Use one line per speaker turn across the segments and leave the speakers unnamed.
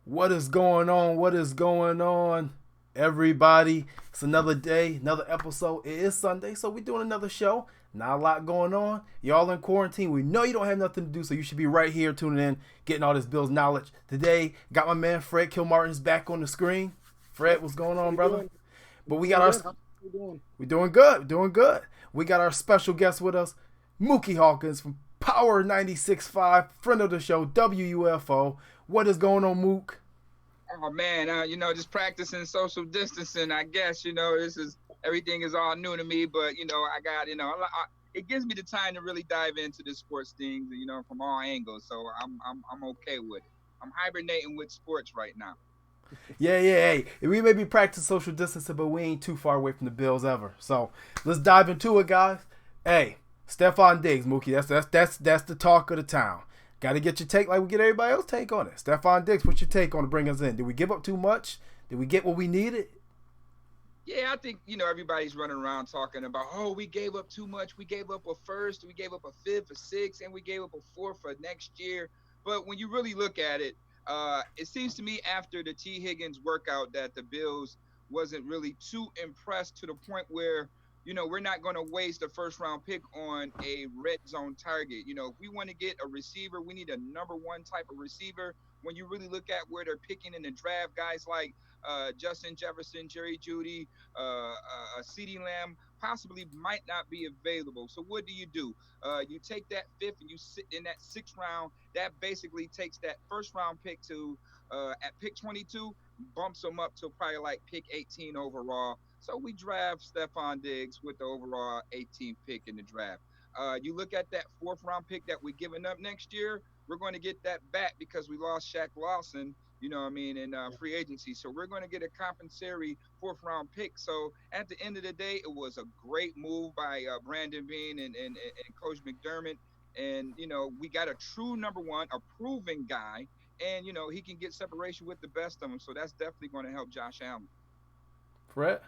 What is going on? What is going on, everybody? It's another day, another episode. It is Sunday, so we're doing another show. Not a lot going on. Y'all in quarantine. We know you don't have nothing to do, so you should be right here tuning in, getting all this Bills knowledge. Today, got my man Fred Kilmartin's back on the screen. Fred, what's going on, brother?
Doing?
But we got our.
How you doing?
We're doing good. We're doing good. We got our special guest with us, Muki Hawkins from Power 96.5, friend of the show, WUFO. What is going on, Mook?
Oh man, just practicing social distancing. I guess everything is all new to me, but I got it gives me the time to really dive into the sports things, from all angles. So I'm okay with it. I'm hibernating with sports right now.
Yeah. Hey, we may be practicing social distancing, but we ain't too far away from the Bills ever. So let's dive into it, guys. Hey, Stefon Diggs, Mookie. That's the talk of the town. Got to get your take like we get everybody else take on it. Stefon Diggs, what's your take on to bring us in? Did we give up too much? Did we get what we needed?
Yeah, I think, everybody's running around talking about, oh, we gave up too much. We gave up a first, we gave up a fifth, a sixth, and we gave up a fourth for next year. But when you really look at it, it seems to me after the T. Higgins workout that the Bills wasn't really too impressed to the point where, we're not going to waste a first-round pick on a red zone target. If we want to get a receiver, we need a number one type of receiver. When you really look at where they're picking in the draft, guys like Justin Jefferson, Jerry Jeudy, CeeDee Lamb possibly might not be available. So what do? You take that fifth and you sit in that sixth round. That basically takes that first-round pick to at pick 22, bumps them up to probably like pick 18 overall. So we draft Stefon Diggs with the overall 18th pick in the draft. You look at that fourth round pick that we're giving up next year, we're going to get that back because we lost Shaq Lawson, in free agency. So we're going to get a compensatory fourth round pick. So at the end of the day, it was a great move by Brandon Beane and Coach McDermott. And, we got a true number one, a proven guy. And, he can get separation with the best of them. So that's definitely going to help Josh Allen.
Fred?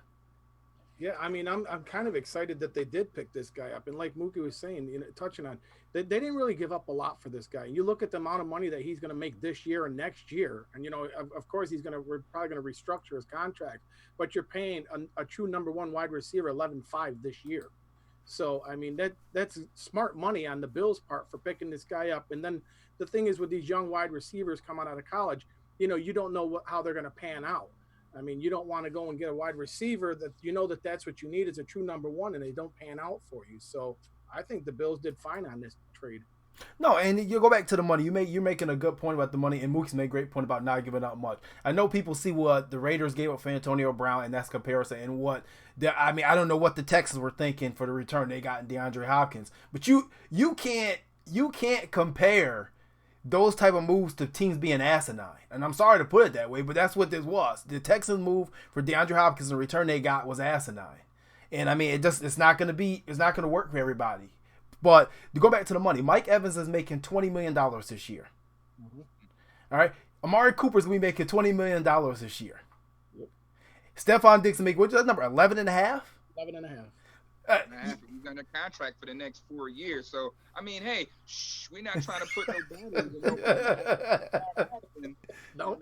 Yeah, I mean, I'm kind of excited that they did pick this guy up, and like Mookie was saying, touching on, they didn't really give up a lot for this guy. You look at the amount of money that he's going to make this year and next year, and of course we're probably going to restructure his contract, but you're paying a true number one wide receiver 11.5 this year. So I mean that's smart money on the Bills' part for picking this guy up. And then the thing is with these young wide receivers coming out of college, you don't know how they're going to pan out. I mean, you don't want to go and get a wide receiver that that's what you need is a true number one, and they don't pan out for you. So I think the Bills did fine on this trade.
No, and you go back to the money. You're making a good point about the money, and Mookie's made a great point about not giving up much. I know people see what the Raiders gave up for Antonio Brown, and that's comparison. And I don't know what the Texans were thinking for the return they got in DeAndre Hopkins, but you can't compare those type of moves to teams being asinine. And I'm sorry to put it that way, but that's what this was. The Texans move for DeAndre Hopkins, the return they got was asinine. And I mean, it's not going to work for everybody. But to go back to the money, Mike Evans is making $20 million this year. Mm-hmm. All right. Amari Cooper's going to be making $20 million this year. Yep. Stefon Diggs making, what's that number, 11 and a half?
11 and a half.
He's got a contract for the next 4 years. So, I mean, hey, we're not trying to put no banners. No,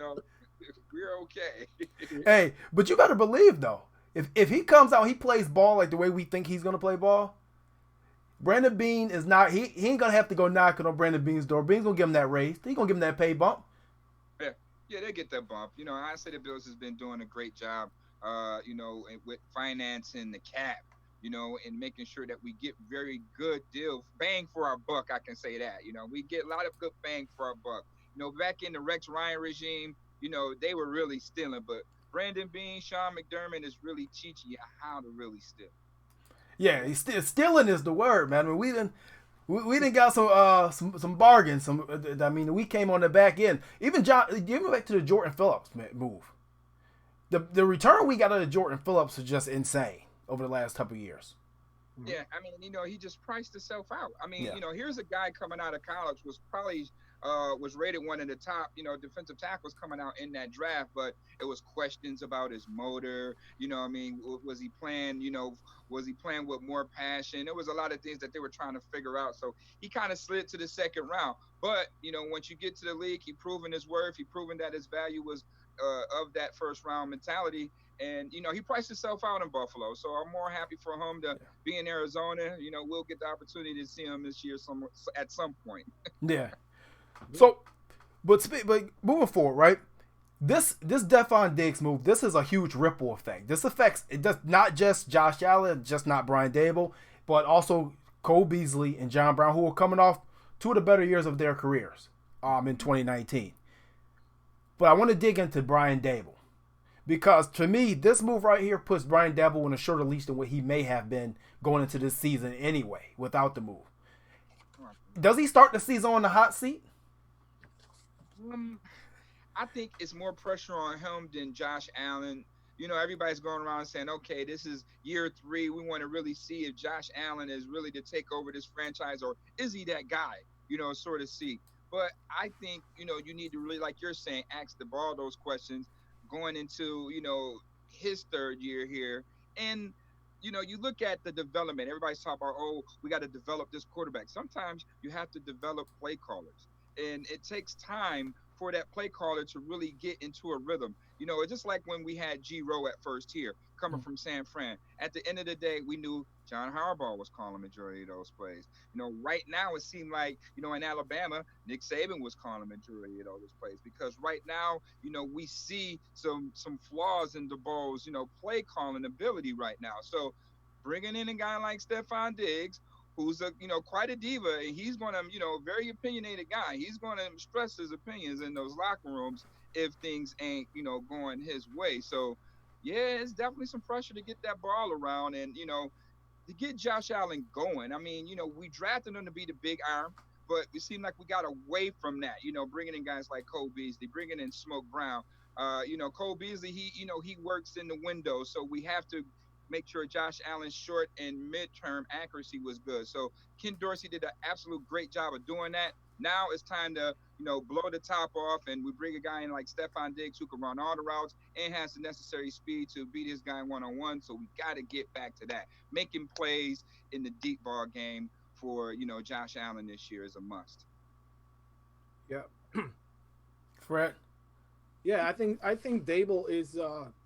we're okay.
Hey, but you better believe, though, if he comes out, he plays ball like the way we think he's going to play ball, Brandon Beane is not, he ain't going to have to go knocking on Brandon Beane's door. Beane's going to give him that raise. He's going to give him that pay bump.
Yeah, they get that bump. I say the Bills has been doing a great job, with financing the cap. And making sure that we get very good deal, bang for our buck, I can say that. We get a lot of good bang for our buck. Back in the Rex Ryan regime, they were really stealing, but Brandon Beane, Sean McDermott is really teaching you how to really steal.
Yeah, stealing is the word, man. I mean, we didn't got some bargains. We came on the back end. Even back to the Jordan Phillips move. The return we got out of Jordan Phillips is just insane over the last couple of years.
Yeah, I mean, he just priced himself out. I mean,
Yeah.
here's a guy coming out of college was probably was rated one of the top, defensive tackles coming out in that draft, but it was questions about his motor. I mean, was he playing? Was he playing with more passion? There was a lot of things that they were trying to figure out. So he kind of slid to the second round. But once you get to the league, he proven his worth. He proven that his value was of that first round mentality. And he priced himself out in Buffalo, so I'm more happy for him to be in Arizona. We'll get the opportunity to see him this year at some point.
Yeah. So, but moving forward, right? This Stephon Diggs move, this is a huge ripple effect. This affects it does not just Josh Allen, just not Brian Daboll, but also Cole Beasley and John Brown, who are coming off two of the better years of their careers in 2019. But I want to dig into Brian Daboll. Because to me, this move right here puts Brian Daboll in a shorter leash than what he may have been going into this season anyway, without the move. Does he start the season on the hot seat?
I think it's more pressure on him than Josh Allen. Everybody's going around saying, okay, this is year 3. We want to really see if Josh Allen is really to take over this franchise, or is he that guy, sort of see. But I think, you need to really, like you're saying, ask the ball those questions going into, his third year here. And, you look at the development. Everybody's talking about, oh, we got to develop this quarterback. Sometimes you have to develop play callers. And it takes time for that play caller to really get into a rhythm. It's just like when we had G. Rowe at first here, coming from San Fran. At the end of the day, we knew John Harbaugh was calling majority of those plays. Right now it seemed like, in Alabama, Nick Saban was calling majority of those plays, because right now, we see some flaws in Daboll's, play calling ability right now. So bringing in a guy like Stephon Diggs, who's quite a diva, and he's going to, very opinionated guy. He's going to stress his opinions in those locker rooms if things ain't, going his way. So, yeah, it's definitely some pressure to get that ball around and, to get Josh Allen going. I mean, we drafted him to be the big arm, but it seemed like we got away from that, bringing in guys like Cole Beasley, bringing in Smoke Brown. Cole Beasley, he works in the window, so we have to make sure Josh Allen's short and midterm accuracy was good. So Ken Dorsey did an absolute great job of doing that. Now it's time to, blow the top off, and we bring a guy in like Stephon Diggs who can run all the routes and has the necessary speed to beat this guy one-on-one. So we got to get back to that. Making plays in the deep ball game for, Josh Allen this year is a must.
Yeah.
Fred?
Yeah, I think Daboll is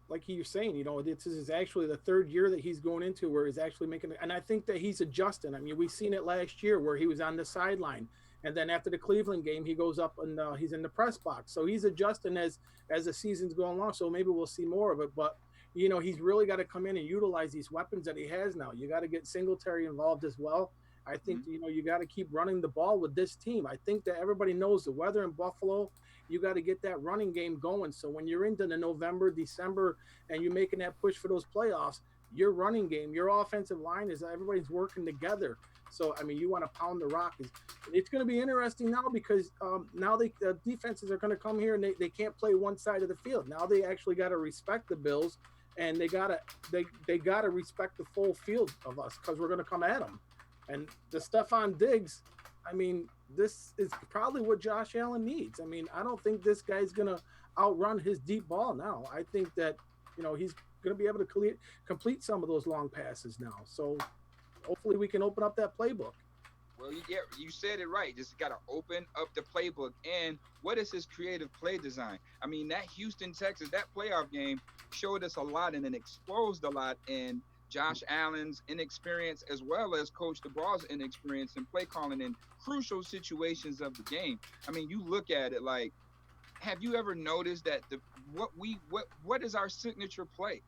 like he was saying, this is actually the third year that he's going into where he's actually making it. And I think that he's adjusting. I mean, we've seen it last year where he was on the sideline. And then after the Cleveland game, he goes up and he's in the press box. So he's adjusting as the season's going along. So maybe we'll see more of it. But, he's really got to come in and utilize these weapons that he has now. You got to get Singletary involved as well. I think, you got to keep running the ball with this team. I think that everybody knows the weather in Buffalo. You got to get that running game going. So when you're into the November, December, and you're making that push for those playoffs, your running game, your offensive line is everybody's working together. So, I mean, you want to pound the rock. It's going to be interesting now because now the defenses are going to come here and they can't play one side of the field. Now they actually got to respect the Bills, and they got to respect the full field of us because we're going to come at them. And the Stephon Diggs, I mean, this is probably what Josh Allen needs. I mean, I don't think this guy's going to outrun his deep ball now. I think that, he's going to be able to complete some of those long passes now. So hopefully we can open up that playbook.
Well, you said it right. Just got to open up the playbook. And what is his creative play design? I mean, that Houston, Texas, that playoff game showed us a lot and then exposed a lot in Josh Allen's inexperience as well as Coach Daball's inexperience in play calling in crucial situations of the game. I mean, you look at it like, have you ever noticed that what is our signature play?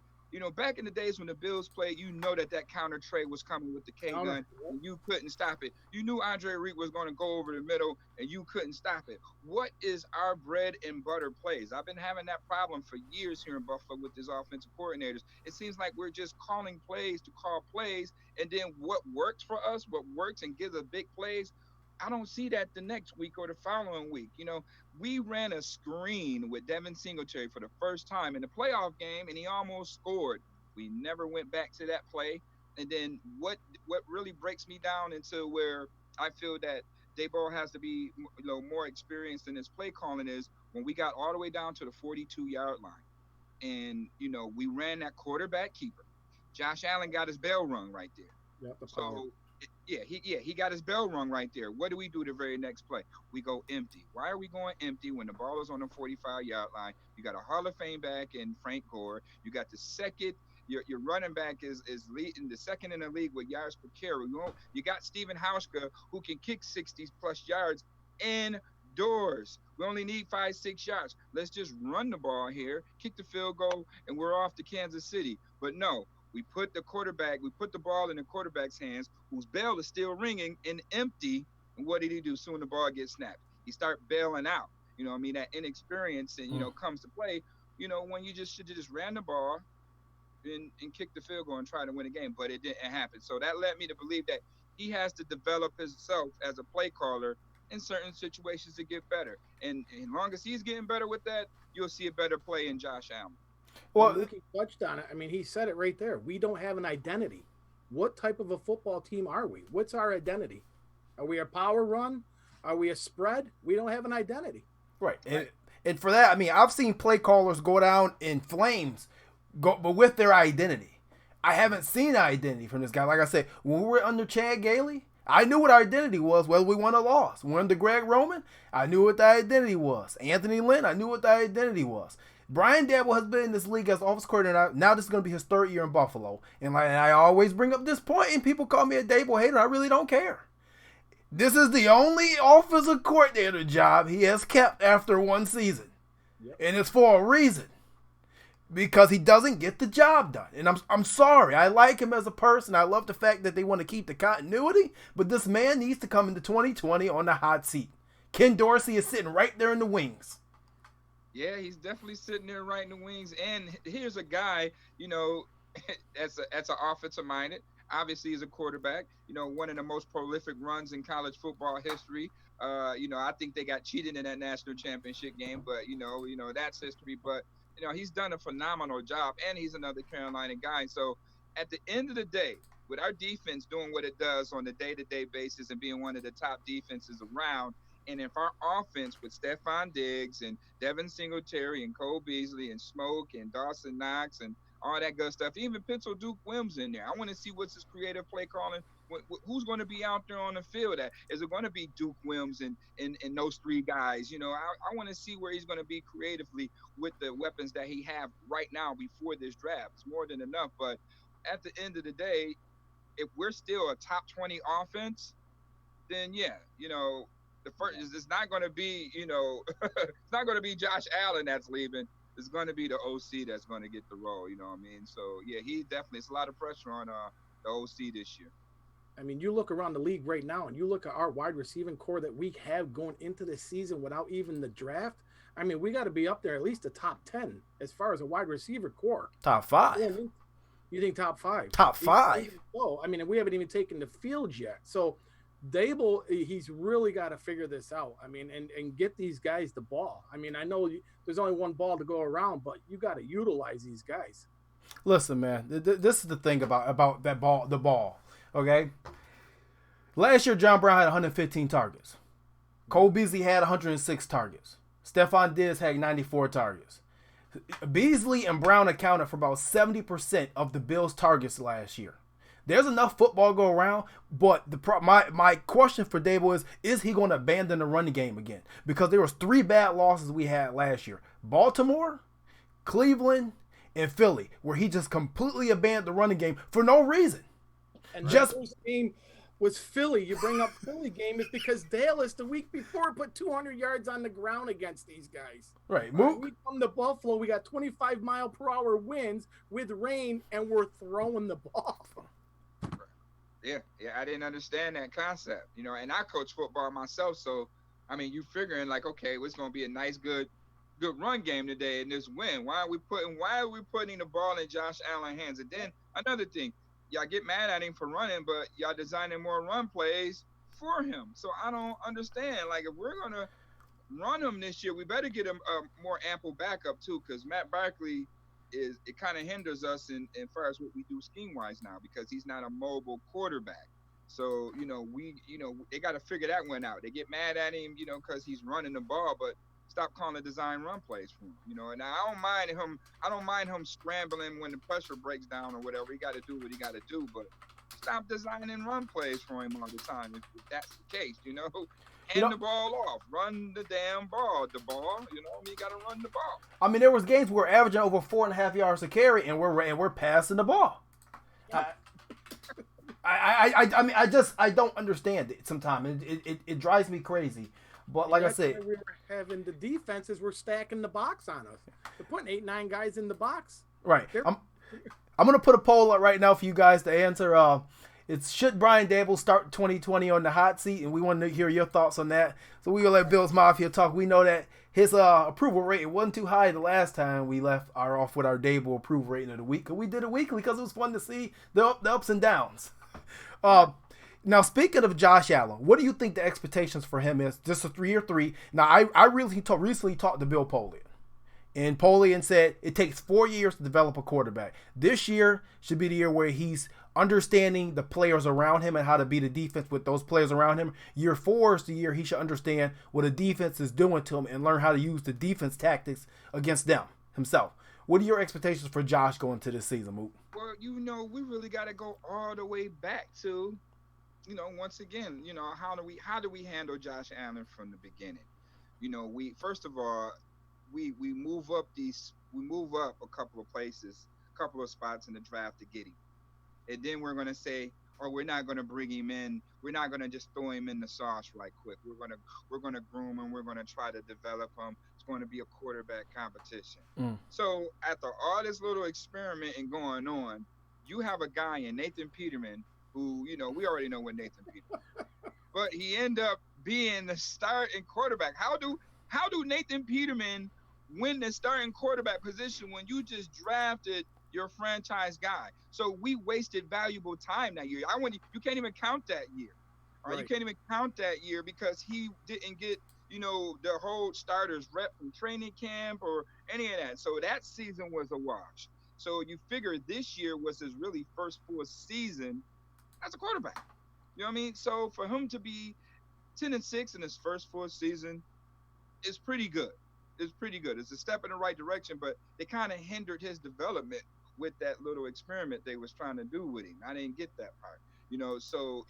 Back in the days when the Bills played, that counter trade was coming with the K-gun, and you couldn't stop it. You knew Andre Reed was going to go over the middle, and you couldn't stop it. What is our bread and butter plays? I've been having that problem for years here in Buffalo with these offensive coordinators. It seems like we're just calling plays to call plays, and then what works for us, what works and gives us big plays, I don't see that the next week or the following week. We ran a screen with Devin Singletary for the first time in the playoff game, and he almost scored. We never went back to that play. And then what really breaks me down into where I feel that Daboll has to be more experienced in his play calling is when we got all the way down to the 42-yard line, and we ran that quarterback keeper. Josh Allen got his bell rung right there.
Yep, the power.
So he got his bell rung right there. What do we do the very next play? We go empty. Why are we going empty when the ball is on the 45-yard line? You got a Hall of Fame back in Frank Gore. You got the second. Your running back is leading the second in the league with yards per carry. You got Steven Hauschka who can kick 60 plus yards indoors. We only need 5-6 yards. Let's just run the ball here, kick the field goal, and we're off to Kansas City. But no, we put the ball in the quarterback's hands, whose bell is still ringing and empty. And what did he do? Soon the ball gets snapped. He start bailing out. That inexperience and comes to play. When you should have just ran the ball and kick the field goal and try to win a game, but it didn't happen. So that led me to believe that he has to develop himself as a play caller in certain situations to get better. And as long as he's getting better with that, you'll see a better play in Josh Allen.
Well, Muki touched on it. I mean, he said it right there. We don't have an identity. What type of a football team are we? What's our identity? Are we a power run? Are we a spread? We don't have an identity.
Right. And for that, I mean, I've seen play callers go down in flames, but with their identity. I haven't seen an identity from this guy. Like I said, when we were under Chad Gailey, I knew what our identity was, whether we won or lost. When under Greg Roman, I knew what the identity was. Anthony Lynn, I knew what the identity was. Brian Daboll has been in this league as offensive coordinator. Now this is going to be his third year in Buffalo. And I always bring up this point, and people call me a Daboll hater. I really don't care. This is the only offensive coordinator job he has kept after one season. Yep. And it's for a reason. Because he doesn't get the job done. And I'm sorry. I like him as a person. I love the fact that they want to keep the continuity. But this man needs to come into 2020 on the hot seat. Ken Dorsey is sitting right there in the wings.
Yeah, he's definitely sitting there right in the wings. And here's a guy, that's an offensive minded. Obviously, he's a quarterback. One of the most prolific runs in college football history. I think they got cheated in that national championship game, but that's history. But he's done a phenomenal job, and he's another Carolina guy. So at the end of the day, with our defense doing what it does on a day-to-day basis and being one of the top defenses around, and if our offense with Stephon Diggs and Devin Singletary and Cole Beasley and Smoke and Dawson Knox and all that good stuff, even pencil Duke Williams in there. I want to see what's his creative play calling. Who's going to be out there on the field? Is it going to be Duke Williams and those three guys? I want to see where he's going to be creatively with the weapons that he have right now before this draft. It's more than enough. But at the end of the day, if we're still a top 20 offense, then the first it's not going to be it's not going to be Josh Allen that's leaving. It's going to be the OC that's going to get the role. You know what I mean? So yeah, he definitely. It's a lot of pressure on the OC this year.
I mean, you look around the league right now, and you look at our wide receiving core that we have going into this season without even the draft. I mean, we got to be up there at least the top 10 as far as a wide receiver core.
Top 5.
You think top 5?
Top 5.
Oh, I mean, we haven't even taken the field yet. So Daboll, he's really got to figure this out. I mean, and get these guys the ball. I mean, I know there's only one ball to go around, but you got to utilize these guys.
Listen, man, this is the thing about that ball, the ball. Okay. Last year, John Brown had 115 targets. Cole Beasley had 106 targets. Stephon Diggs had 94 targets. Beasley and Brown accounted for about 70% of the Bills' targets last year. There's enough football to go around, but my question for Daboll is he going to abandon the running game again? Because there was 3 bad losses we had last year. Baltimore, Cleveland, and Philly, where he just completely abandoned the running game for no reason.
And just first game was Philly. You bring up Philly game is because Dallas the week before put 200 yards on the ground against these guys.
Right.
We come to Buffalo. We got 25-mile-per-hour winds with rain, and we're throwing the ball.
Yeah, I didn't understand that concept, and I coach football myself, so I mean, you figuring like, okay, it's gonna be a nice, good run game today in this win. Why are we putting the ball in Josh Allen's hands? And then another thing, y'all get mad at him for running, but y'all designing more run plays for him. So I don't understand. Like, if we're going to run him this year, we better get him a more ample backup, too, because Matt Barkley is it kind of hinders us in far as what we do scheme wise now because he's not a mobile quarterback. So they got to figure that one out. They get mad at him, because he's running the ball, but stop calling design run plays for him, And I don't mind him. I don't mind him scrambling when the pressure breaks down or whatever. He got to do what he got to do, but stop designing run plays for him all the time. If that's the case, hand the ball off, run the damn ball. The ball, you got to run the ball.
I mean, there was games where we're averaging over 4.5 yards a carry, and we're passing the ball. Yeah. I mean, I don't understand it sometimes. It drives me crazy. But like I said,
we were having the defenses were stacking the box on us. They're putting 8-9 guys in the box.
Right. I'm gonna put a poll up right now for you guys to answer. It's should Brian Daboll start 2020 on the hot seat, and we want to hear your thoughts on that. So we gonna let Bills Mafia talk. We know that his approval rate wasn't too high the last time we left off with our Daboll approval rating of the week. Cause we did it weekly because it was fun to see the ups and downs. Now, speaking of Josh Allen, what do you think the expectations for him is? Just a 3-3. Now, I recently talked to Bill Polian. And Polian said it takes 4 years to develop a quarterback. This year should be the year where he's understanding the players around him and how to beat a defense with those players around him. Year 4 is the year he should understand what a defense is doing to him and learn how to use the defense tactics against them himself. What are your expectations for Josh going to this season, Mook?
Well, we really got to go all the way back to, once again, how do we handle Josh Allen from the beginning? We first of all, we move up a couple of places, a couple of spots in the draft to get him, and then we're gonna say, we're not gonna bring him in. We're not gonna just throw him in the sauce right quick. We're gonna groom him. We're gonna try to develop him. It's going to be a quarterback competition. So after all this little experiment and going on, you have a guy in Nathan Peterman who, we already know what Nathan Peterman, but he ended up being the starting quarterback. How do Nathan Peterman win the starting quarterback position when you just drafted your franchise guy? So we wasted valuable time that year. You can't even count that year. Right? You can't even count that year because he didn't get, the whole starters rep from training camp or any of that. So that season was a wash. So you figure this year was his really first full season as a quarterback. You know what I mean? So for him to be 10-6 in his first full season is pretty good. It's a step in the right direction, but they kind of hindered his development with that little experiment they was trying to do with him. I didn't get that part. So,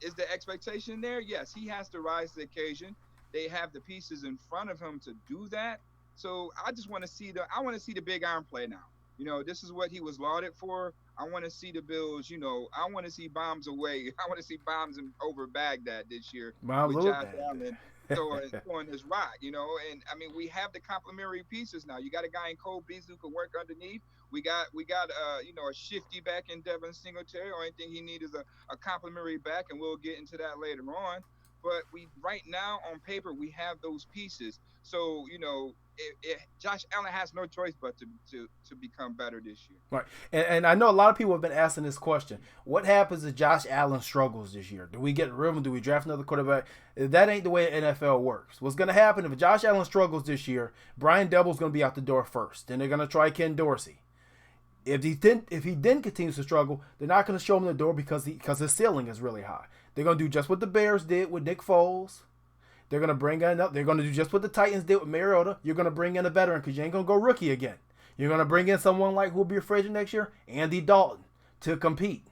is the expectation there? Yes, he has to rise to the occasion. They have the pieces in front of him to do that. So I just want to see the big arm play now. This is what he was lauded for. I want to see the Bills, I want to see bombs away. I want to see bombs over Baghdad this year with Josh Allen throwing this rock, and I mean, we have the complementary pieces now. You got a guy in Cole Beasley who can work underneath. We got a shifty back in Devin Singletary. Only thing he needs is a complementary back, and we'll get into that later on. But right now on paper we have those pieces. So Josh Allen has no choice but to become better this year.
Right, and I know a lot of people have been asking this question: what happens if Josh Allen struggles this year? Do we get rid of him? Do we draft another quarterback? That ain't the way the NFL works. What's going to happen if Josh Allen struggles this year? Brian Daboll's going to be out the door first. Then they're going to try Ken Dorsey. If he then continues to struggle, they're not going to show him the door because his ceiling is really high. They're going to do just what the Bears did with Nick Foles. They're going to bring in they're going to do just what the Titans did with Mariota. You're going to bring in a veteran because you ain't going to go rookie again. You're going to bring in someone like who will be a free agent next year, Andy Dalton, to compete.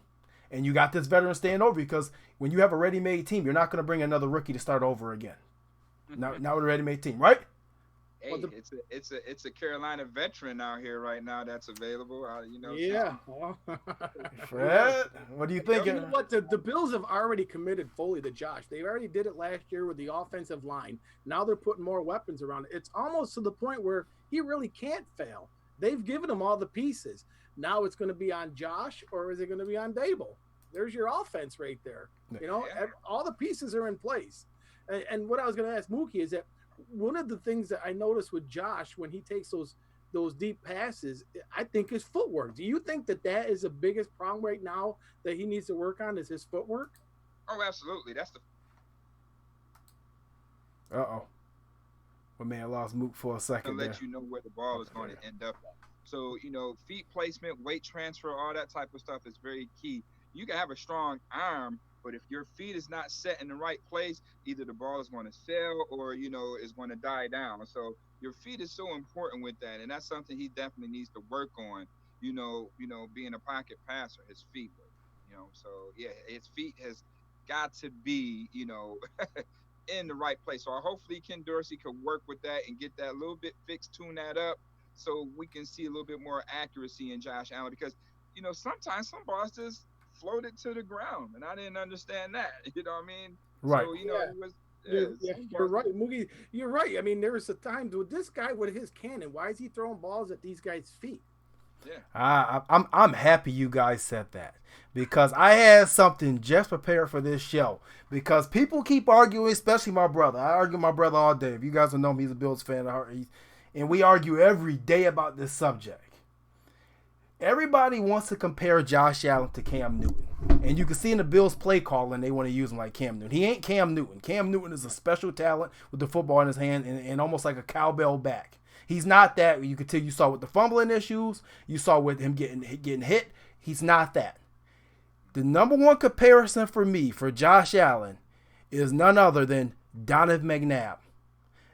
And you got this veteran staying over because when you have a ready-made team, you're not going to bring another rookie to start over again. Not with a ready-made team, right?
Hey, it's a Carolina veteran out here right now that's available.
Yeah.
Fred, what do you think?
You know what? The Bills have already committed fully to Josh. They already did it last year with the offensive line. Now they're putting more weapons around it. It's almost to the point where he really can't fail. They've given him all the pieces. Now it's going to be on Josh, or is it going to be on Daboll? There's your offense right there. All the pieces are in place. And what I was going to ask Mookie is that one of the things that I noticed with Josh when he takes those deep passes, I think his footwork. Do you think that is the biggest problem right now that he needs to work on is his footwork?
Oh, absolutely. That's the.
My man lost Mook for a second.
To let you know where the ball is going to end up. So, feet placement, weight transfer, all that type of stuff is very key. You can have a strong arm, but if your feet is not set in the right place, either the ball is going to sail or, is going to die down. So your feet is so important with that. And that's something he definitely needs to work on, being a pocket passer, his feet work, So yeah, his feet has got to be, in the right place. So hopefully Ken Dorsey could work with that and get that a little bit fixed, tune that up, so we can see a little bit more accuracy in Josh Allen. Because sometimes some balls just floated to the ground, and I didn't understand that. You know what I mean?
Right.
So
Yeah.
it was.
You're right, Moogie. You're right. I mean, there was a time with this guy with his cannon. Why is he throwing balls at these guys' feet?
Yeah.
I'm happy you guys said that, because I had something just prepared for this show. Because people keep arguing, especially my brother. I argue with my brother all day. If you guys don't know him, he's a Bills fan at heart, and we argue every day about this subject. Everybody wants to compare Josh Allen to Cam Newton. And you can see in the Bills play calling, they want to use him like Cam Newton. He ain't Cam Newton. Cam Newton is a special talent with the football in his hand and almost like a cowbell back. He's not that. You could tell, you saw with the fumbling issues. You saw with him getting hit. He's not that. The number one comparison for me for Josh Allen is none other than Donovan McNabb.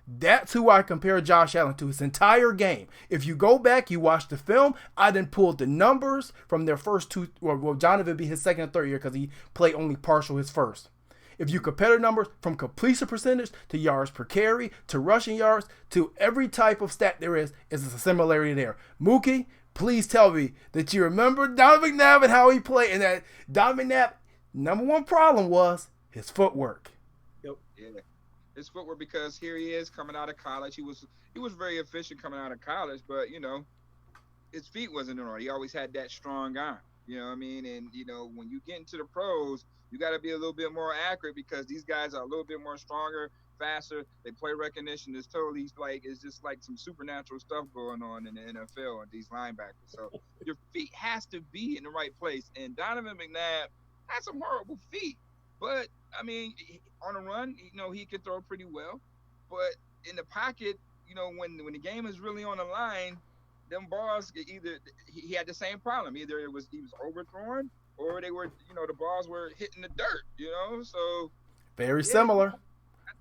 That's who I compare Josh Allen to his entire game. If you go back, you watch the film, I then pulled the numbers from their first two, well, Donovan would be his second and third year because he played only partial his first. If you compare the numbers from completion percentage to yards per carry to rushing yards to every type of stat there is a similarity there. Mookie, please tell me that you remember Donovan McNabb and how he played, and that Donovan McNabb, number one problem was his footwork.
Yep. Yeah. His footwork, because here he is coming out of college. He was very efficient coming out of college, but his feet wasn't in order. He always had that strong arm. You know what I mean? And when you get into the pros, you got to be a little bit more accurate, because these guys are a little bit more stronger, faster. They play recognition is totally it's just like some supernatural stuff going on in the NFL and these linebackers. So your feet has to be in the right place. And Donovan McNabb had some horrible feet, but I mean, on a run, he can throw pretty well, but in the pocket, when the game is really on the line, them balls either he had the same problem. Either he was overthrowing, or they were, the balls were hitting the dirt. So
very similar.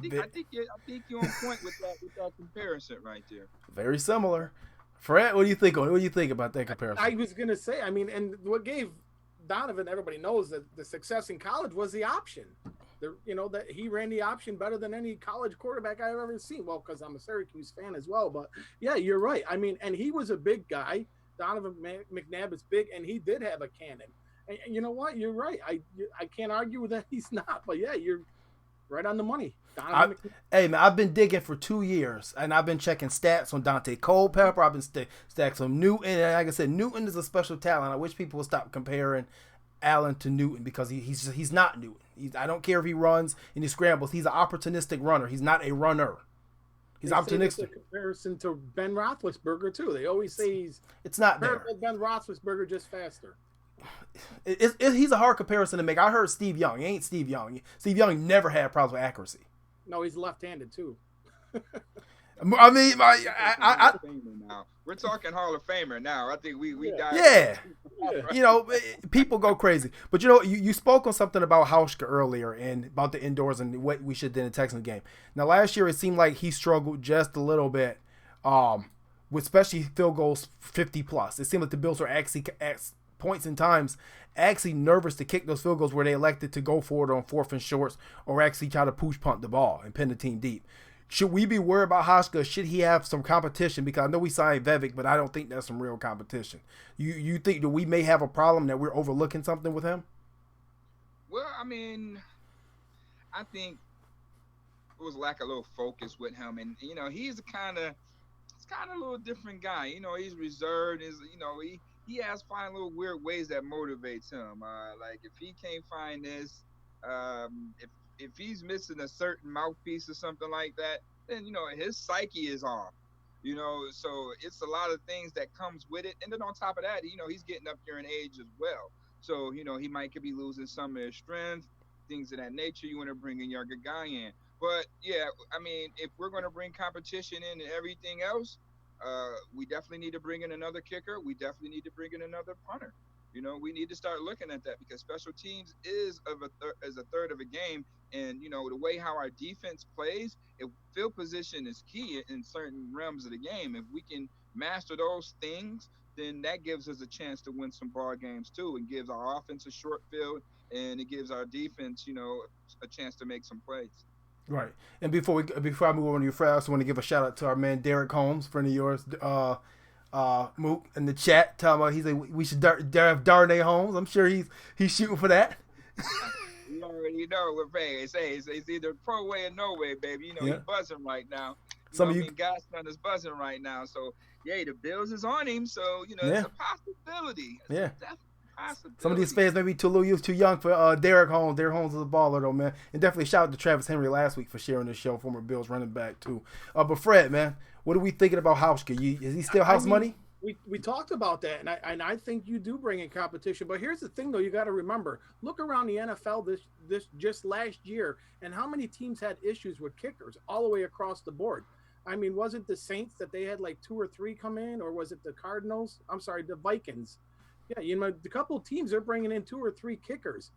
I think you're on point with that comparison right there.
Very similar. Fred, what do you think? What do you think about that comparison?
I was gonna say, I mean, and what gave Donovan, everybody knows that the success in college was the option. That he ran the option better than any college quarterback I've ever seen. Well, because I'm a Syracuse fan as well, but yeah, you're right. I mean, and he was a big guy. Donovan McNabb is big, and he did have a cannon. And you know what? You're right. I can't argue with that. He's not, but yeah, you're right on the money.
Hey, man, I've been digging for 2 years, and I've been checking stats on Dante Culpepper. I've been stats on Newton, and like I said, Newton is a special talent. I wish people would stop comparing Allen to Newton, because he's not Newton. I don't care if he runs and he scrambles. He's an opportunistic runner. He's not a runner. He's opportunistic.
A comparison to Ben Roethlisberger too. They always say
it's not there.
Ben Roethlisberger, just faster.
He's a hard comparison to make. I heard Steve Young. He ain't Steve Young. Steve Young never had problems with accuracy.
No, he's left-handed too.
I mean,
we're talking Hall of Famer now. I think we dive.
Yeah. People go crazy. But you spoke on something about Hauschka earlier and about the indoors and what we should do in the Texans game. Now, last year it seemed like he struggled just a little bit, with especially field goals 50 plus. It seemed like the Bills were actually at points and times actually nervous to kick those field goals where they elected to go for it on 4th and shorts, or actually try to push punt the ball and pin the team deep. Should we be worried about Hauschka? Should he have some competition? Because I know we signed Vivek, but I don't think that's some real competition. You think that we may have a problem, that we're overlooking something with him?
Well, I mean, I think it was lack of little focus with him, and he's kind of a little different guy. He's reserved. He has find little weird ways that motivates him. Like if he can't find this, if he's missing a certain mouthpiece or something like that, then his psyche is off. So it's a lot of things that comes with it. And then on top of that, he's getting up here in age as well. So, he could be losing some of his strength, things of that nature. You want to bring a younger guy in. But yeah, I mean, if we're going to bring competition in and everything else, we definitely need to bring in another kicker. We definitely need to bring in another punter. We need to start looking at that because special teams is a third of a game, and the way how our defense plays, if field position is key in certain realms of the game. If we can master those things, then that gives us a chance to win some ball games too. It gives our offense a short field, and it gives our defense, a chance to make some plays.
Right. And before I move on to your friend, I also want to give a shout out to our man Derek Holmes, friend of yours, Mook, in the chat, talking about he said we should draft Darnay Holmes. I'm sure he's shooting for that.
You already know what Ray say. It's either pro way or no way, baby. He's buzzing right now. Godson is buzzing right now. So yeah, the Bills is on him. So it's a possibility. It's a definite possibility.
Some of these fans may be too young for Derek Holmes. Derek Holmes is a baller though, man. And definitely shout out to Travis Henry last week for sharing this show, former Bills running back too. But Fred, man, what are we thinking about Hauschka? Is he still house money?
We talked about that, and I think you do bring in competition. But here's the thing, though, you got to remember: look around the NFL this just last year, and how many teams had issues with kickers all the way across the board. I mean, was it the Saints that they had like 2 or 3 come in, or was it the Cardinals? I'm sorry, the Vikings. Yeah, the couple of teams are bringing in 2 or 3 kickers.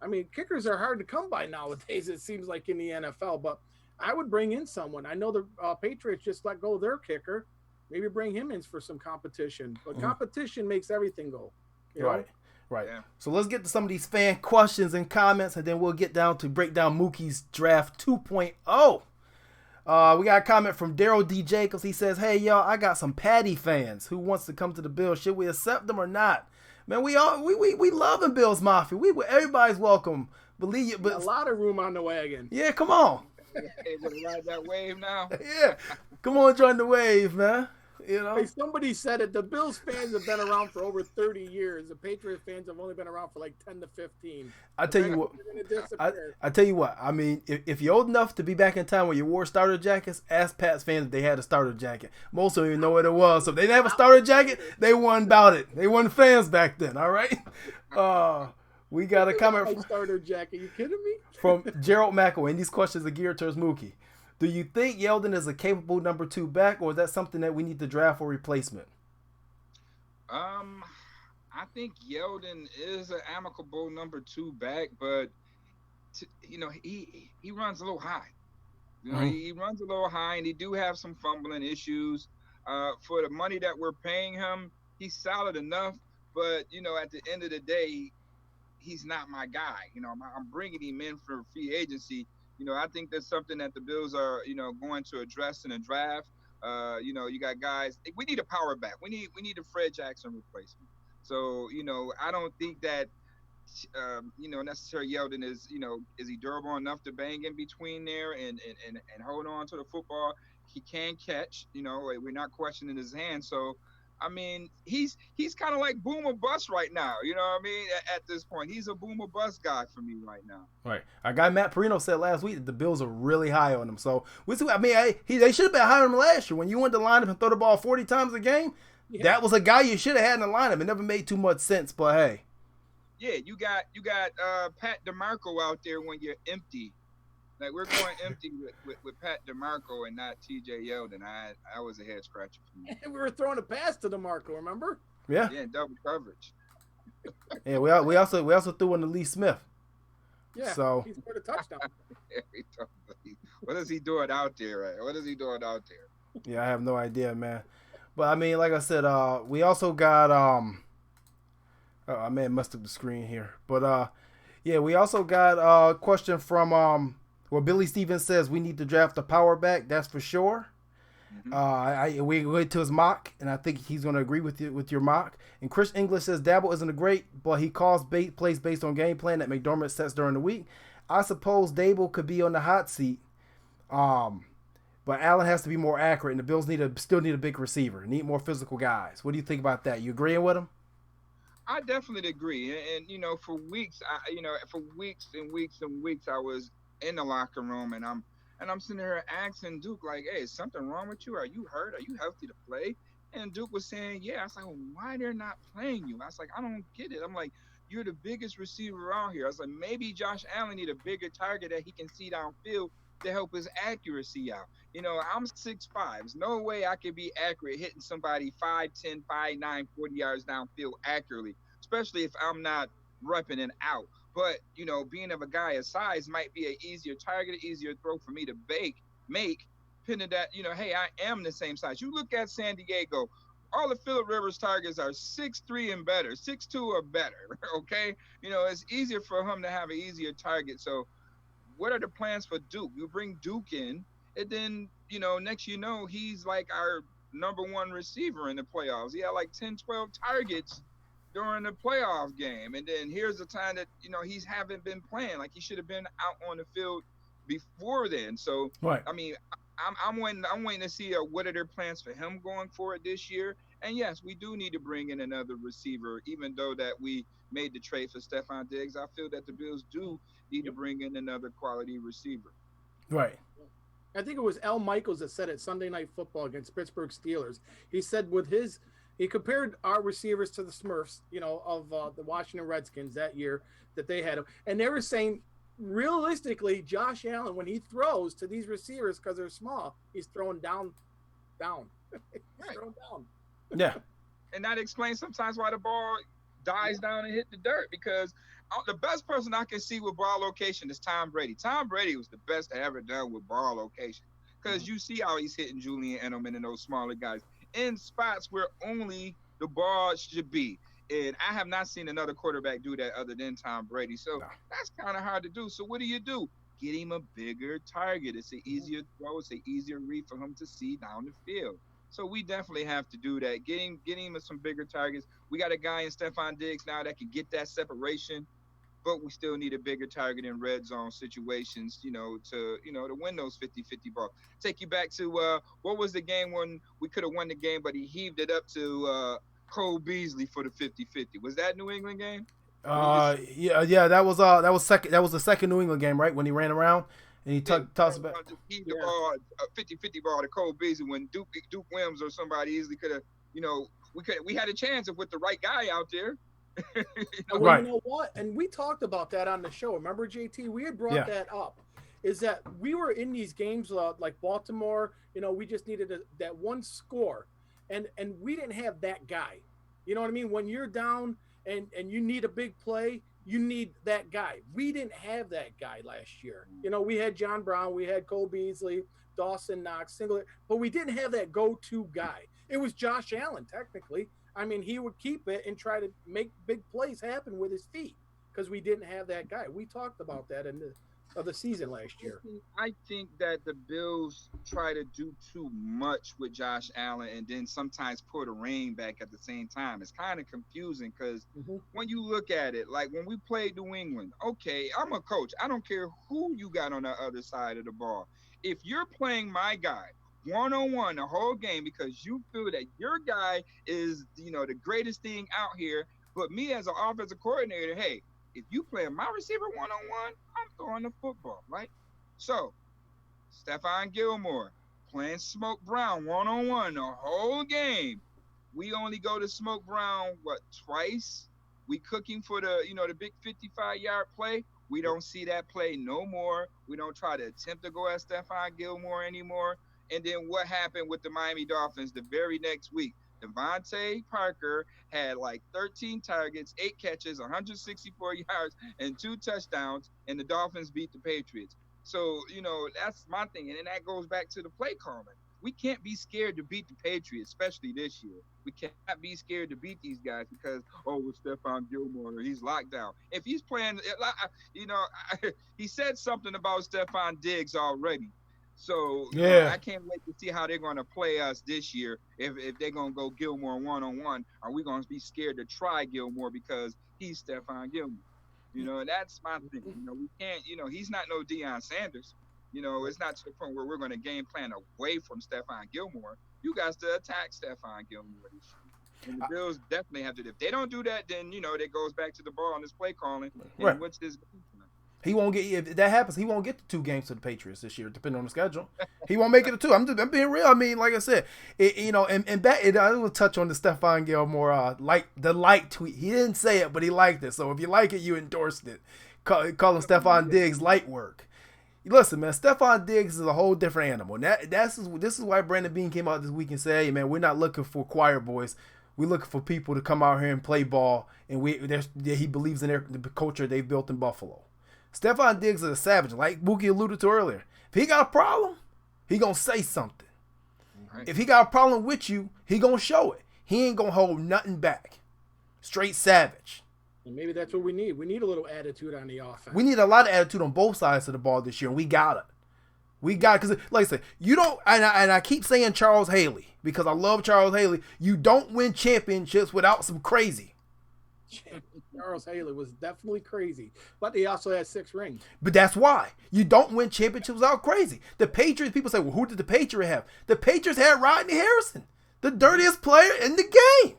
I mean, kickers are hard to come by nowadays. It seems like in the NFL, but I would bring in someone. I know the Patriots just let go of their kicker. Maybe bring him in for some competition. But competition makes everything go.
Right.
Yeah.
So let's get to some of these fan questions and comments, and then we'll get down to break down Mookie's draft 2.0. We got a comment from Daryl D. Jacobs. He says, "Hey, y'all, I got some Patty fans who wants to come to the Bills. Should we accept them or not? Man, we love the Bills Mafia. Everybody's welcome. Believe it, but
a lot of room on the wagon.
Yeah, come on.
Hey, gonna ride that wave now.
Yeah, come on, join the wave, man.
Hey, somebody said it. The Bills fans have been around for over 30 years. The Patriots fans have only been around for like 10 to 15.
I tell you what. I mean, if you're old enough to be back in time when you wore starter jackets, ask Pats fans if they had a starter jacket. Most of them know what it was. So if they didn't have a starter jacket, they weren't about it. They weren't fans back then. All right. We got a comment from
starter jacket. You kidding me?
From Gerald McElwain. And these questions are geared towards Mookie. Do you think Yeldon is a capable number 2 back, or is that something that we need to draft for replacement?
I think Yeldon is an amicable number 2 back, but he runs a little high. He runs a little high, and he do have some fumbling issues. For the money that we're paying him, he's solid enough, but at the end of the day, he's not my guy. I'm bringing him in for free agency. I think that's something that the Bills are, going to address in a draft. You got guys. We need a power back. We need a Fred Jackson replacement. So, I don't think that, necessarily Yeldon is, is he durable enough to bang in between there and hold on to the football? He can catch. We're not questioning his hand. So, I mean, he's kind of like boom or bust right now. You know what I mean? At this point, he's a boom or bust guy for me right now.
Right. Our guy Matt Perino said last week that the Bills are really high on him. So they should have been higher on him last year when you went to line up and throw the ball 40 times a game. Yeah. That was a guy you should have had in the lineup. It never made too much sense, but hey.
Yeah, you got Pat DeMarco out there when you're empty. Like, we're going empty with Pat DeMarco and not T.J. Yeldon. I was a head scratcher for me.
And we were throwing a pass to DeMarco, remember?
Yeah.
Yeah, double coverage.
Yeah, we also threw one to Lee Smith.
Yeah,
so
he scored a touchdown.
What is he doing out there? Right? What is he doing out there?
Yeah, I have no idea, man. But I mean, like I said, we also got I may have messed up the screen here, but yeah, we also got a question from Billy Stevens says we need to draft a power back. That's for sure. Mm-hmm. We went to his mock, and I think he's going to agree with you with your mock. And Chris English says Daboll isn't a great, but he calls plays based on game plan that McDermott sets during the week. I suppose Daboll could be on the hot seat, but Allen has to be more accurate, and the Bills still need a big receiver, need more physical guys. What do you think about that? You agreeing with him?
I definitely agree, and for weeks, for weeks and weeks and weeks, I was in the locker room, and I'm sitting there asking Duke, like, hey, is something wrong with you? Are you hurt? Are you healthy to play? And Duke was saying, yeah. I was like, well, why they're not playing you? I was like, I don't get it. I'm like, you're the biggest receiver around here. I was like, maybe Josh Allen need a bigger target that he can see downfield to help his accuracy out. You know, I'm 6'5". There's no way I could be accurate hitting somebody 5'10", 5'9", 40 yards downfield accurately, especially if I'm not repping and out. But, you know, being of a guy of size might be an easier target, easier throw for me to make, pinning that, you know, hey, I am the same size. You look at San Diego, all the Phillip Rivers targets are 6'3" and better, 6'2" or better, okay? You know, it's easier for him to have an easier target. So what are the plans for Duke? You bring Duke in, and then, you know, next you know, he's like our number one receiver in the playoffs. He had like 10, 12 targets during the playoff game. And then here's the time that, you know, he's haven't been playing. Like, he should have been out on the field before then. So,
Right.
I mean, I'm waiting to see what are their plans for him going forward this year. And yes, we do need to bring in another receiver, even though that we made the trade for Stephon Diggs. I feel that the Bills do need to bring in another quality receiver.
Right.
I think it was Al Michaels that said it Sunday Night Football against Pittsburgh Steelers. He said he compared our receivers to the Smurfs, you know, of the Washington Redskins that year that they had him. And they were saying, realistically, Josh Allen, when he throws to these receivers because they're small, he's throwing down. He's throwing down.
Yeah.
And that explains sometimes why the ball dies down and hit the dirt, because the best person I can see with ball location is Tom Brady. Tom Brady was the best I ever done with ball location, because you see how he's hitting Julian Edelman and those smaller guys in spots where only the ball should be. And I have not seen another quarterback do that other than Tom Brady. So that's kind of hard to do. So what do? Get him a bigger target. It's an easier throw. It's an easier read for him to see down the field. So we definitely have to do that. Get him some bigger targets. We got a guy in Stephon Diggs now that can get that separation, but we still need a bigger target in red zone situations, to win those 50-50 balls. Take you back to what was the game when we could have won the game, but he heaved it up to Cole Beasley for the 50-50. Was that New England game?
Yeah, that was second. That was the second New England game, right? When he ran around and he tossed it back.
He the ball, a 50-50 ball to Cole Beasley when Duke Williams or somebody easily could have, we had a chance with the right guy out there.
Well, you know what? And we talked about that on the show. Remember, JT? We had brought that up. Is that we were in these games like Baltimore, we just needed that one score. And we didn't have that guy. You know what I mean? When you're down and you need a big play, you need that guy. We didn't have that guy last year. We had John Brown, we had Cole Beasley, Dawson Knox, but we didn't have that go-to guy. It was Josh Allen, technically. I mean, he would keep it and try to make big plays happen with his feet because we didn't have that guy. We talked about that in the season last year.
I think that the Bills try to do too much with Josh Allen and then sometimes pull the rein back at the same time. It's kind of confusing because when you look at it, like when we played New England, okay, I'm a coach. I don't care who you got on the other side of the ball. If you're playing my guy one-on-one the whole game because you feel that your guy is, the greatest thing out here, but me as an offensive coordinator, hey, if you play my receiver one-on-one, I'm throwing the football, right? So, Stephon Gilmore playing Smoke Brown one-on-one the whole game. We only go to Smoke Brown, twice? We cooking for the big 55-yard play. We don't see that play no more. We don't try to attempt to go at Stephon Gilmore anymore. And then what happened with the Miami Dolphins the very next week? Devontae Parker had like 13 targets, 8 catches, 164 yards, and 2 touchdowns, and the Dolphins beat the Patriots. So, that's my thing. And then that goes back to the play calling. We can't be scared to beat the Patriots, especially this year. We cannot be scared to beat these guys because, with Stephon Gilmore, he's locked down. If he's playing, he said something about Stephon Diggs already. So I can't wait to see how they're going to play us this year. If they're going to go Gilmore one-on-one, are we going to be scared to try Gilmore because he's Stephon Gilmore? That's my thing. We can't, he's not no Deion Sanders. It's not to the point where we're going to game plan away from Stephon Gilmore. You guys to attack Stephon Gilmore this year. And the Bills definitely have to. If they don't do that, then, it goes back to the ball on this play calling. And what's his game plan?
He won't get, if that happens, he won't get the 2 games to the Patriots this year, depending on the schedule. He won't make it to 2. I'm being real. I mean, like I said, I will touch on the Stephon Gilmore the light tweet. He didn't say it, but he liked it. So if you like it, you endorsed it. Calling Stephon Diggs light work. Listen, man, Stephon Diggs is a whole different animal. This is why Brandon Beane came out this week and said, "Hey, man, we're not looking for choir boys. We're looking for people to come out here and play ball." And he believes in the culture they've built in Buffalo. Stephon Diggs is a savage, like Muki alluded to earlier. If he got a problem, he gonna say something. Right. If he got a problem with you, he gonna show it. He ain't gonna hold nothing back. Straight savage.
And maybe that's what we need. We need a little attitude on the offense.
We need a lot of attitude on both sides of the ball this year, and we got it. Because, like I said, you don't, and I keep saying Charles Haley, because I love Charles Haley. You don't win championships without some crazy.
Charles Haley was definitely crazy, but he also had 6 rings.
But that's why. You don't win championships without crazy. The Patriots, people say, well, who did the Patriots have? The Patriots had Rodney Harrison, the dirtiest player in the game.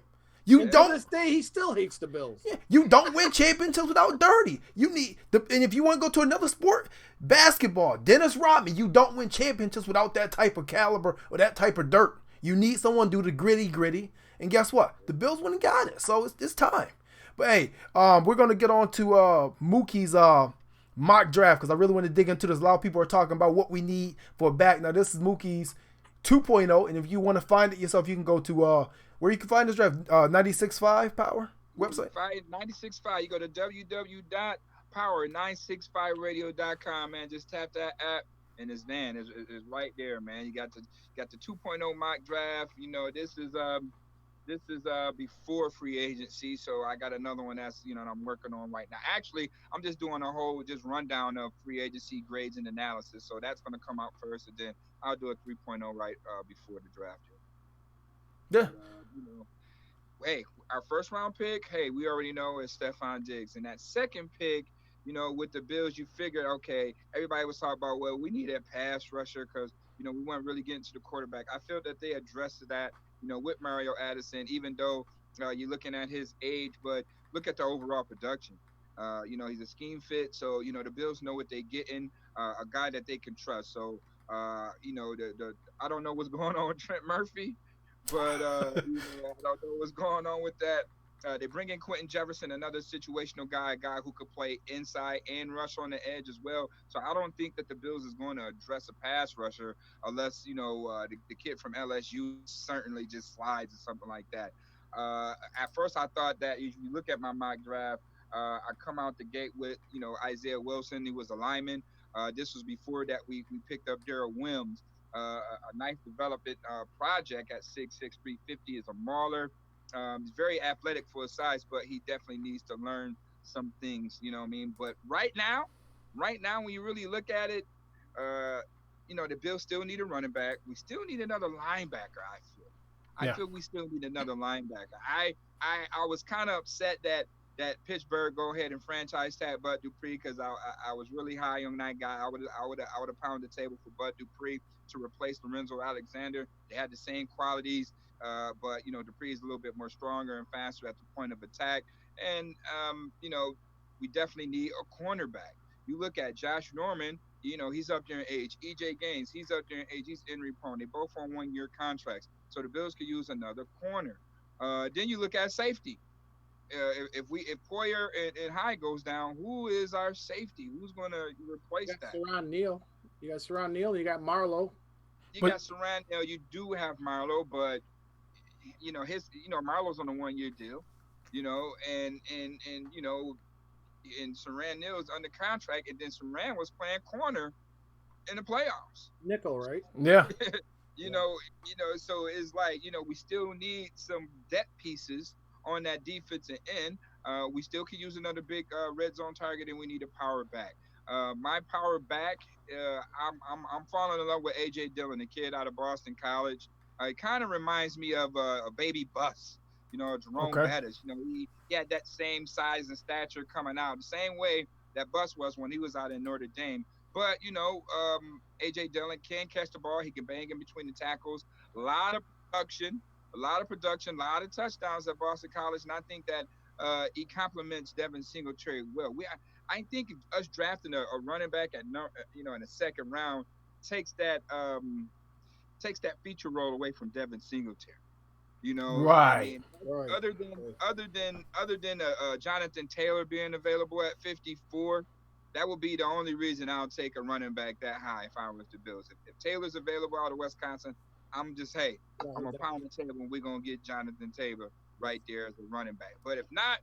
You don't.
To this day, he still hates the Bills.
Yeah, you don't win championships without dirty. You need and if you want to go to another sport, basketball, Dennis Rodman, you don't win championships without that type of caliber or that type of dirt. You need someone to do the gritty. And guess what? The Bills went and got it. So it's time. But hey, we're gonna get on to Muki's mock draft, because I really want to dig into this. A lot of people are talking about what we need for a back. Now this is Muki's 2.0, and if you want to find it yourself, you can go to where you can find this draft, 96.5 Power website.
96.5. You go to www.power965radio.com, man. Just tap that app, and it's right there, man. You got the 2.0 mock draft. You know, this is before free agency, so I got another one that's I'm working on right now. Actually, I'm just doing a whole rundown of free agency grades and analysis, so that's going to come out first, and then I'll do a 3.0 right before the draft.
Yeah.
Hey, our first round pick, we already know is Stephon Diggs, and that second pick, with the Bills, you figured, okay, everybody was talking about, well, we need a pass rusher because we weren't really getting to the quarterback. I feel that they addressed that. With Mario Addison, even though you're looking at his age, but look at the overall production. He's a scheme fit, so the Bills know what they're getting, a guy that they can trust. So I don't know what's going on with Trent Murphy, but I don't know what's going on with that. They bring in Quinton Jefferson, another situational guy, a guy who could play inside and rush on the edge as well. So I don't think that the Bills is going to address a pass rusher unless, the kid from LSU certainly just slides or something like that. At first, I thought that if you look at my mock draft, I come out the gate with, Isaiah Wilson. He was a lineman. This was before that we picked up Darrell Wims, a nice development project at 6'6", 350, is a mauler. He's very athletic for his size, but he definitely needs to learn some things, But right now, when you really look at it, the Bills still need a running back. We still need another linebacker, I feel. I feel we still need another linebacker. I was kind of upset that Pittsburgh go ahead and franchise tag Bud Dupree, because I was really high on that guy. I would have pounded the table for Bud Dupree to replace Lorenzo Alexander. They had the same qualities. But Dupree is a little bit more stronger and faster at the point of attack, and we definitely need a cornerback. You look at Josh Norman, he's up there in age. EJ Gaines, he's up there in age. He's injury prone. They both on 1-year contracts, so the Bills could use another corner. Then you look at safety. If Poyer and High goes down, who is our safety? Who's going to replace that?
Saran Neal. You got Saran Neal. You got Marlowe.
Got Saran Neal. You do have Marlowe, but Marlowe's on a 1-year deal, and Saran Neal is under contract, and then Saran was playing corner in the playoffs.
Nickel, right?
Yeah.
So it's like, we still need some depth pieces on that defensive end. We still could use another big red zone target, and we need a power back. My power back, I'm falling in love with A.J. Dillon, the kid out of Boston College. It kind of reminds me of a baby Bus, Jerome Bettis. He had that same size and stature coming out, the same way that Bus was when he was out in Notre Dame. But, A.J. Dillon can catch the ball. He can bang in between the tackles. A lot of production, a lot of touchdowns at Boston College, and I think that he complements Devin Singletary well. I think us drafting a running back in the second round takes that feature role away from Devin Singletary.
Right.
Other than Jonathan Taylor being available at 54, That would be the only reason I'll take a running back that high if I was the Bills. If Taylor's available out of Wisconsin, I'm just, hey, I'm going to pound the table and we're going to get Jonathan Taylor right there as a running back. But if not,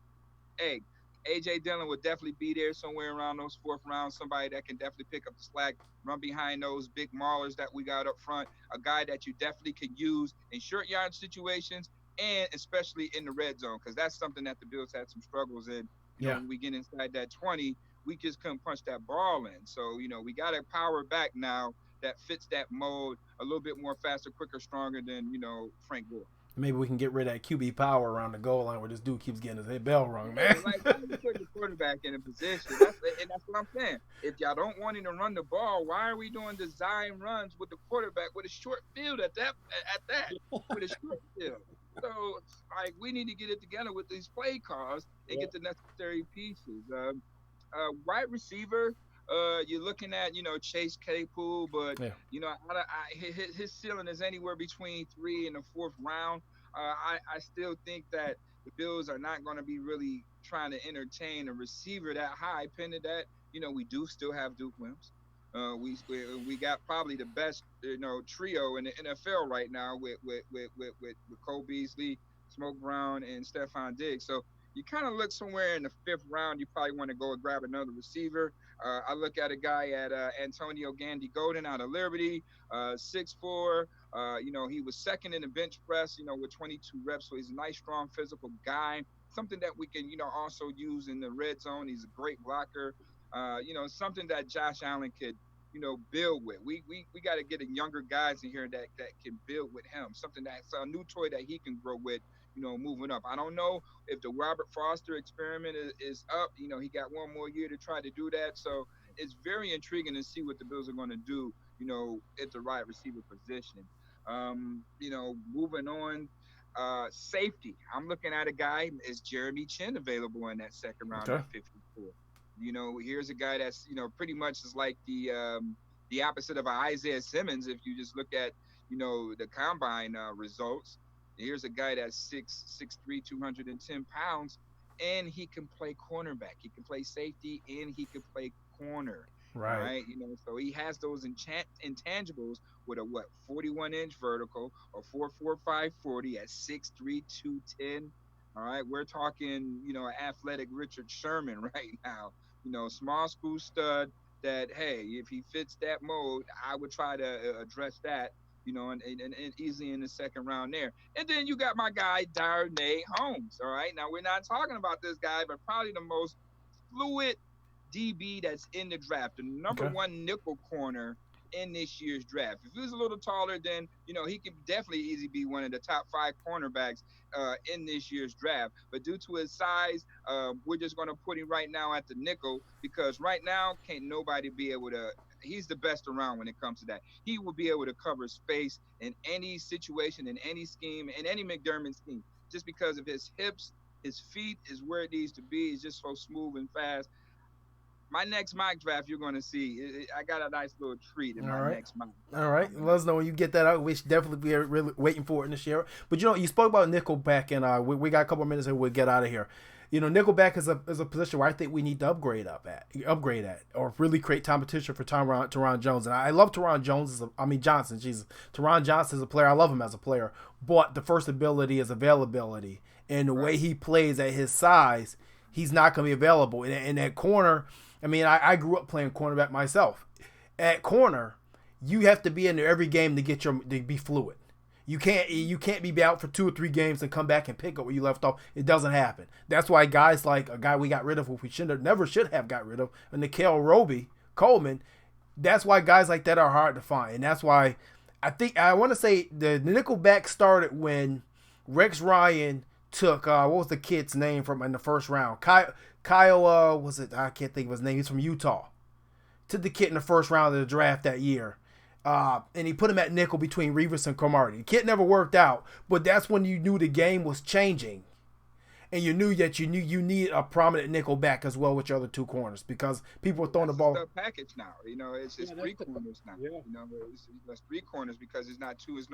hey, A.J. Dillon would definitely be there somewhere around those fourth rounds, somebody that can definitely pick up the slack, run behind those big maulers that we got up front, a guy that you definitely could use in short yard situations and especially in the red zone, because that's something that the Bills had some struggles in. You know, when we get inside that 20, we just couldn't punch that ball in. So, you know, we got a power back now that fits that mold a little bit more faster, quicker, stronger than, you know, Frank Gore.
Maybe we can get rid of that QB power around the goal line where this dude keeps getting his head bell rung, man.
Like, you put the quarterback in a position. That's what I'm saying. If y'all don't want him to run the ball, why are we doing design runs with the quarterback with a short field at that with a short field? So, like, we need to get it together with these play calls and get the necessary pieces. Wide receiver, you're looking at, you know, Chase Claypool, but, you know, his ceiling is anywhere between 3 and the 4th round. I still think that the Bills are not going to be really trying to entertain a receiver that high, pending that, you know, we do still have Duke Williams. We got probably the best, you know, trio in the NFL right now with Cole Beasley, Smoke Brown, and Stephon Diggs. So you kind of look somewhere in the 5th round, you probably want to go and grab another receiver. I look at a guy at Antonio Gandy Golden out of Liberty, 6'4". You know, he was 2nd in the bench press, you know, with 22 reps. So he's a nice, strong, physical guy. Something that we can, you know, also use in the red zone. He's a great blocker. You know, something that Josh Allen could, you know, build with. We got to get younger guys in here that can build with him. Something that's a new toy that he can grow with, you know, moving up. I don't know if the Robert Foster experiment is up. You know, he got one more year to try to do that. So it's very intriguing to see what the Bills are going to do, you know, at the wide receiver position. You know, moving on, safety. I'm looking at a guy, is Jeremy Chin available in that 2nd round at 54? You know, here's a guy that's, you know, pretty much is like the opposite of Isaiah Simmons. If you just look at, you know, the combine results, here's a guy that's 6'3", 210 pounds, and he can play cornerback. He can play safety, and he can play corner. Right. You know, so he has those intangibles with a 41-inch vertical or 4.45 40 at 6'3", 210. All right, we're talking, you know, athletic Richard Sherman right now. You know, small school stud that, hey, if he fits that mold, I would try to address that, you know, and easily in the 2nd round there. And then you got my guy, Darnay Holmes. All right, now we're not talking about this guy, but probably the most fluid DB that's in the draft, the number 1 nickel corner in this year's draft. If he was a little taller, then, you know, he could definitely easily be one of the top 5 cornerbacks in this year's draft. But due to his size, we're just going to put him right now at the nickel, because right now can't nobody be able to. He's the best around when it comes to that. He will be able to cover space in any situation, in any scheme, in any McDermott scheme, just because of his hips, his feet is where it needs to be. He's just so smooth and fast. My next mock draft, you're going to see. I got a nice little treat in my next mock draft.
All right. Let us know when you get that out. We should definitely be really waiting for it in the share. But, you know, you spoke about Nickelback, and we got a couple of minutes and we'll get out of here. You know, Nickelback is a position where I think we need to upgrade at, or really create competition for Teron Jones. And I love Teron Johnson. Jesus. Teron Johnson is a player. I love him as a player. But the first ability is availability. And the way he plays at his size, he's not going to be available. In that corner, I mean, I grew up playing cornerback myself. At corner, you have to be in there every game to be fluid. You can't be out for 2 or 3 games and come back and pick up where you left off. It doesn't happen. That's why guys like a guy we got rid of, who we never should have got rid of, Nikhil Coleman. That's why guys like that are hard to find, and that's why I want to say the Nickelback started when Rex Ryan took what was the kid's name from in the 1st round? Kyle was it? I can't think of his name. He's from Utah. Took the kid in the 1st round of the draft that year. And he put him at nickel between Revis and Cromartie. The kid never worked out, but that's when you knew the game was changing. And you knew you need a prominent nickel back as well with your other 2 corners, because people were throwing the ball.
It's the package now. You know, it's 3 corners now. Yeah. You know, it's 3 corners because it's not 2. It's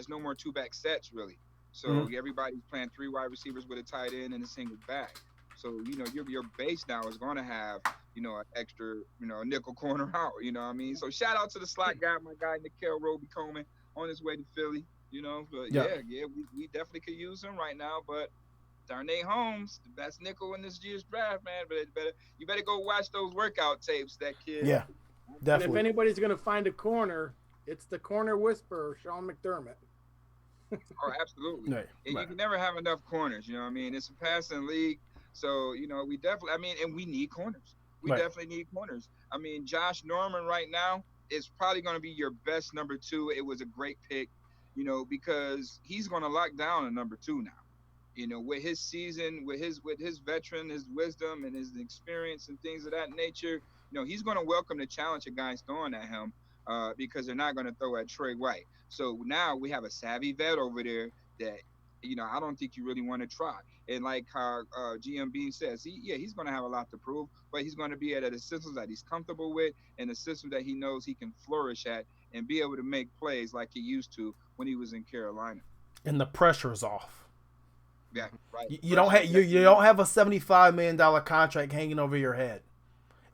no more 2-back sets really. So everybody's playing 3 wide receivers with a tight end and a single back. So, you know, your base now is going to have an extra, nickel corner out. You know what I mean? So shout out to the slot guy, my guy Nikel Roby Coleman, on his way to Philly. But we definitely could use him right now. But Darnay Holmes, the best nickel in this year's draft, man. But you better go watch those workout tapes, that kid.
Yeah, definitely.
And if anybody's gonna find a corner, it's the corner whisperer, Sean McDermott.
Oh, absolutely.
Right.
And you can never have enough corners. You know what I mean? It's a passing league. So, we definitely, and we need corners. We definitely need corners. I mean, Josh Norman right now is probably going to be your best number 2. It was a great pick, because he's going to lock down a number 2 now. With his season, with his veteran, his wisdom, and his experience and things of that nature, he's going to welcome the challenge of guys throwing at him because they're not going to throw at Trey White. So now we have a savvy vet over there that, I don't think you really want to try. And like how GM Bean says, he's going to have a lot to prove, but he's going to be at a system that he's comfortable with and a system that he knows he can flourish at and be able to make plays like he used to when he was in Carolina.
And the pressure is off.
Yeah, right.
You don't have a $75 million contract hanging over your head.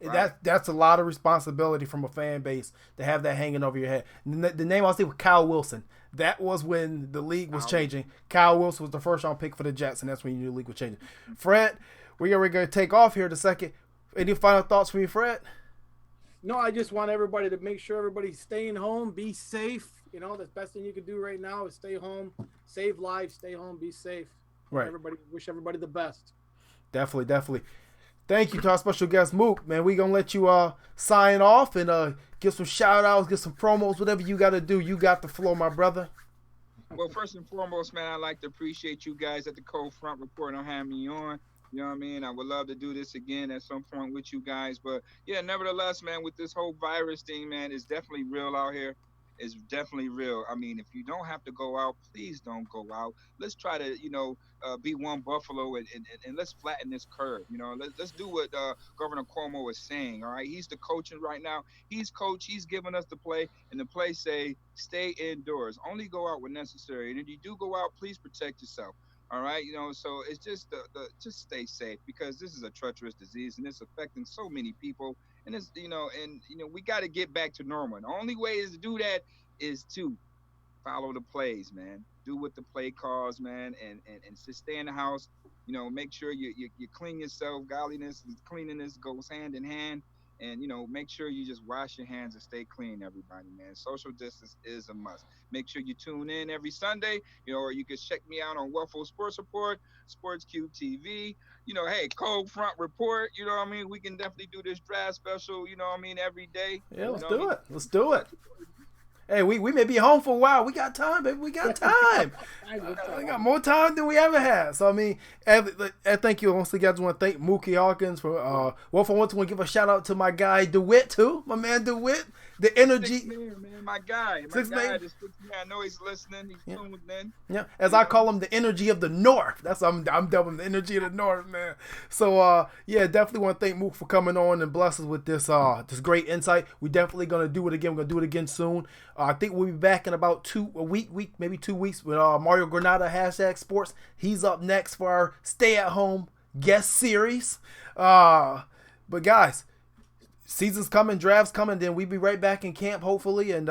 Right. That's a lot of responsibility from a fan base to have that hanging over your head. The name I'll say was Kyle Wilson. That was when the league was changing. Kyle Wilson was the first round pick for the Jets, and that's when you knew the league was changing. Fred, we're going to take off here in a second. Any final thoughts from you, Fred?
No, I just want everybody to make sure everybody's staying home, be safe. The best thing you can do right now is stay home, save lives, stay home, be safe.
Right.
Wish everybody the best.
Definitely. Thank you to our special guest, Mook. Man, we going to let you sign off and give some shout-outs, get some promos, whatever you got to do. You got the floor, my brother.
Well, first and foremost, man, I'd like to appreciate you guys at the Cold Front Report on having me on. You know what I mean? I would love to do this again at some point with you guys. But, yeah, nevertheless, man, with this whole virus thing, man, it's definitely real out here. It's definitely real. I mean, if you don't have to go out, please don't go out. Let's try to, be one Buffalo and let's flatten this curve. Let's do what Governor Cuomo is saying. All right, he's the coaching right now. He's coach. He's giving us the play, and the play say stay indoors. Only go out when necessary. And if you do go out, please protect yourself. All right, so it's just just stay safe because this is a treacherous disease and it's affecting so many people. And it's we got to get back to normal. And the only way is to do that is to follow the plays, man. Do what the play calls, man, and just stay in the house. Make sure you clean yourself. Godliness and cleanliness goes hand in hand. And, make sure you just wash your hands and stay clean, everybody, man. Social distance is a must. Make sure you tune in every Sunday, or you can check me out on Wufo Sports Report, Sports Cube TV. Hey, Cold Front Report, you know what I mean? We can definitely do this draft special, every day.
Yeah, let's do it. Hey, we may be home for a while. We got time, baby. We got time. We got more time than we ever had. So, I mean, thank you. Once again, I just want to thank Muki Hawkins for Wolf. I want to give a shout out to my guy, DeWitt, too. My man, DeWitt. The energy.
Man, my guy. I know he's listening. He's tuned in.
Yeah, as I call him, the energy of the North. That's I'm dubbing the energy of the North, man. So, definitely want to thank Mook for coming on and bless us with this great insight. We're definitely going to do it again. We're going to do it again soon. I think we'll be back in about maybe 2 weeks with Mario Granada, #sports. He's up next for our stay-at-home guest series. But guys, season's coming, draft's coming, then we'll be right back in camp, hopefully, and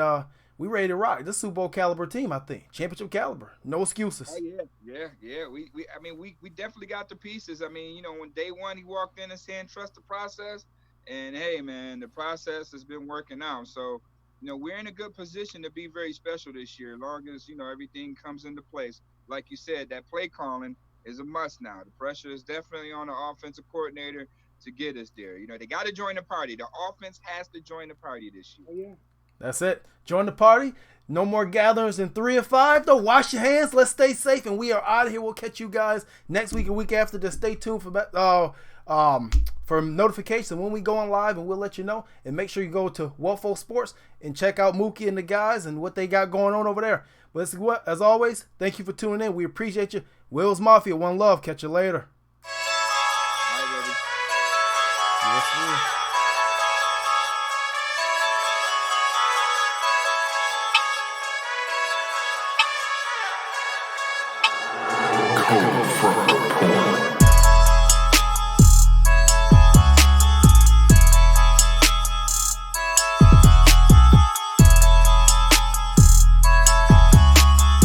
we ready to rock. This Super Bowl caliber team, I think. Championship caliber. No excuses.
Oh, yeah. We definitely got the pieces. I mean, when day one he walked in and saying trust the process, and hey, man, the process has been working out. So, we're in a good position to be very special this year, as long as, everything comes into place. Like you said, that play calling is a must now. The pressure is definitely on the offensive coordinator to get us there. They got to join the party. The offense has to join the party this year.
Oh, yeah.
That's it. Join the party. No more gatherings in 3 or 5, though. Wash your hands. Let's stay safe, and we are out of here. We'll catch you guys next week and week after. Just stay tuned for notification when we go on live, and we'll let you know. And make sure you go to Wufo Sports and check out Mookie and the guys and what they got going on over there. But as always, thank you for tuning in. We appreciate you. Will's Mafia, one love. Catch you later.
All right, baby.
Yes, sir.
Cold Front.